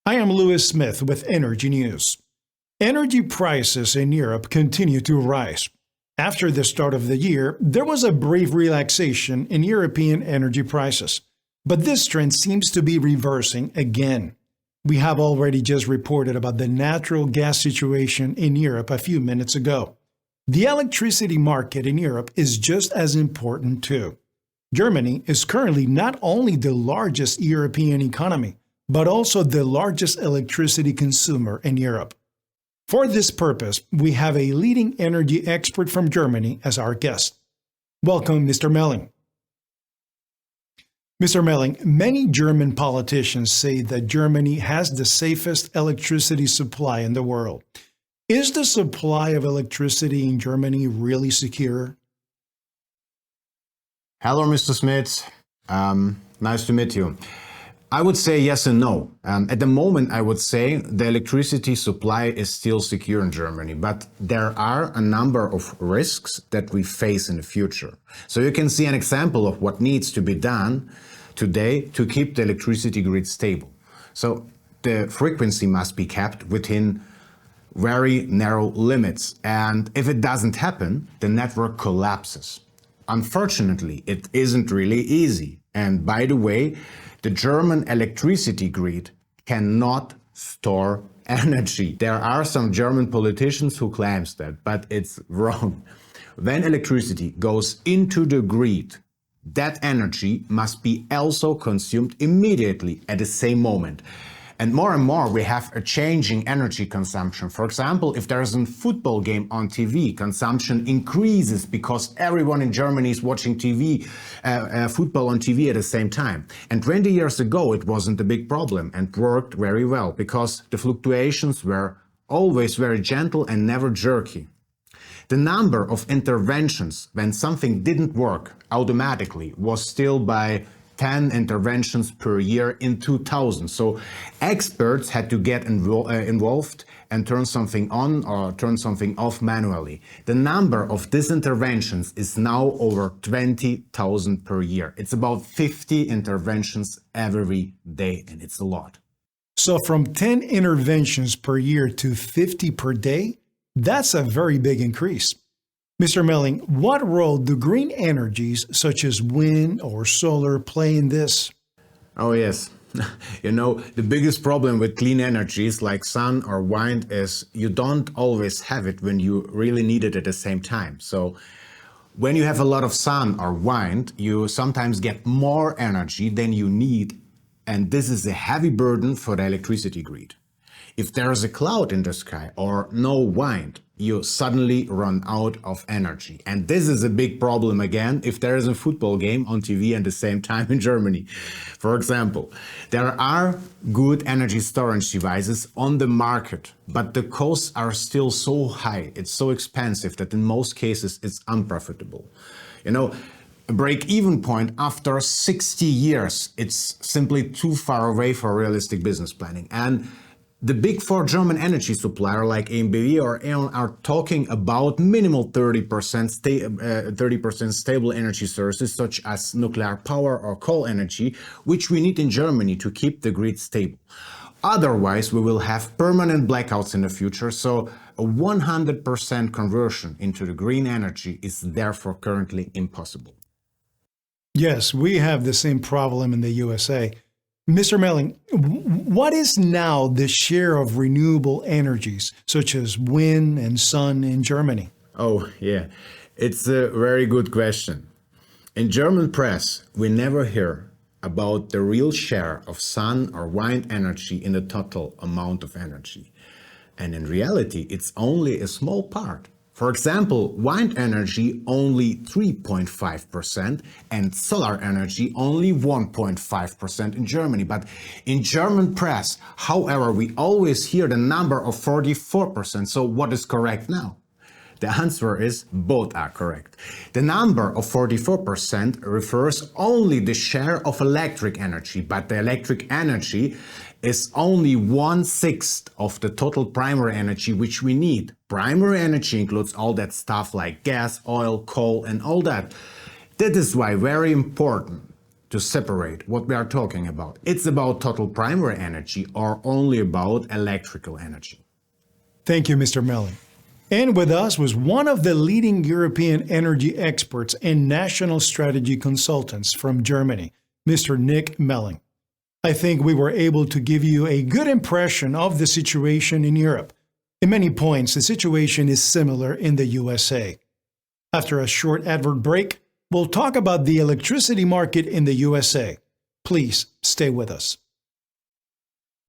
I am Lewis Smith with Energy News. Energy prices in Europe continue to rise. After the start of the year, there was a brief relaxation in European energy prices. But this trend seems to be reversing again. We have already just reported about the natural gas situation in Europe a few minutes ago. The electricity market in Europe is just as important too. Germany is currently not only the largest European economy, but also the largest electricity consumer in Europe. For this purpose, we have a leading energy expert from Germany as our guest. Welcome, Mr. Meling. Mr. Meling, many German politicians say that Germany has the safest electricity supply in the world. Is the supply of electricity in Germany really secure? Hello, Mr. Smith. Nice to meet you. I would say yes and no. At the moment, I would say the electricity supply is still secure in Germany, but there are a number of risks that we face in the future. So you can see an example of what needs to be done today to keep the electricity grid stable. So the frequency must be kept within very narrow limits. And if it doesn't happen, the network collapses. Unfortunately, it isn't really easy. And by the way, the German electricity grid cannot store energy. There are some German politicians who claims that, but it's wrong. When electricity goes into the grid, that energy must be also consumed immediately at the same moment. And more, we have a changing energy consumption. For example, if there is a football game on TV, consumption increases because everyone in Germany is watching football on TV at the same time. And 20 years ago, it wasn't a big problem and worked very well because the fluctuations were always very gentle and never jerky. The number of interventions when something didn't work automatically was still by 10 interventions per year in 2000. So experts had to get involved and turn something on or turn something off manually. The number of these interventions is now over 20,000 per year. It's about 50 interventions every day, and it's a lot. So from 10 interventions per year to 50 per day, that's a very big increase. Mr. Meling, what role do green energies such as wind or solar play in this? Oh, yes. The biggest problem with clean energies like sun or wind is you don't always have it when you really need it at the same time. So when you have a lot of sun or wind, you sometimes get more energy than you need, and this is a heavy burden for the electricity grid. If there is a cloud in the sky or no wind, you suddenly run out of energy. And this is a big problem again if there is a football game on TV at the same time in Germany. For example, there are good energy storage devices on the market, but the costs are still so high, it's so expensive that in most cases it's unprofitable. A break-even point after 60 years, it's simply too far away for realistic business planning. And the big four German energy supplier like EnBW or E.ON are talking about minimal 30% stable energy sources such as nuclear power or coal energy, which we need in Germany to keep the grid stable. Otherwise, we will have permanent blackouts in the future, so a 100% conversion into the green energy is therefore currently impossible. Yes, we have the same problem in the USA. Mr. Meling, what is now the share of renewable energies, such as wind and sun, in Germany? Oh, yeah, it's a very good question. In German press, we never hear about the real share of sun or wind energy in the total amount of energy. And in reality, it's only a small part. For example, wind energy only 3.5% and solar energy only 1.5% in Germany. But in German press, however, we always hear the number of 44%. So what is correct now? The answer is both are correct. The number of 44% refers only the share of electric energy, but the electric energy is only 1/6 of the total primary energy which we need. Primary energy includes all that stuff like gas, oil, coal, and all that. That is why very important to separate what we are talking about. It's about total primary energy or only about electrical energy. Thank you, Mr. Meling. And with us was one of the leading European energy experts and national strategy consultants from Germany, Mr. Nick Meling. I think we were able to give you a good impression of the situation in Europe. In many points, the situation is similar in the USA. After a short advert break, we'll talk about the electricity market in the USA. Please stay with us.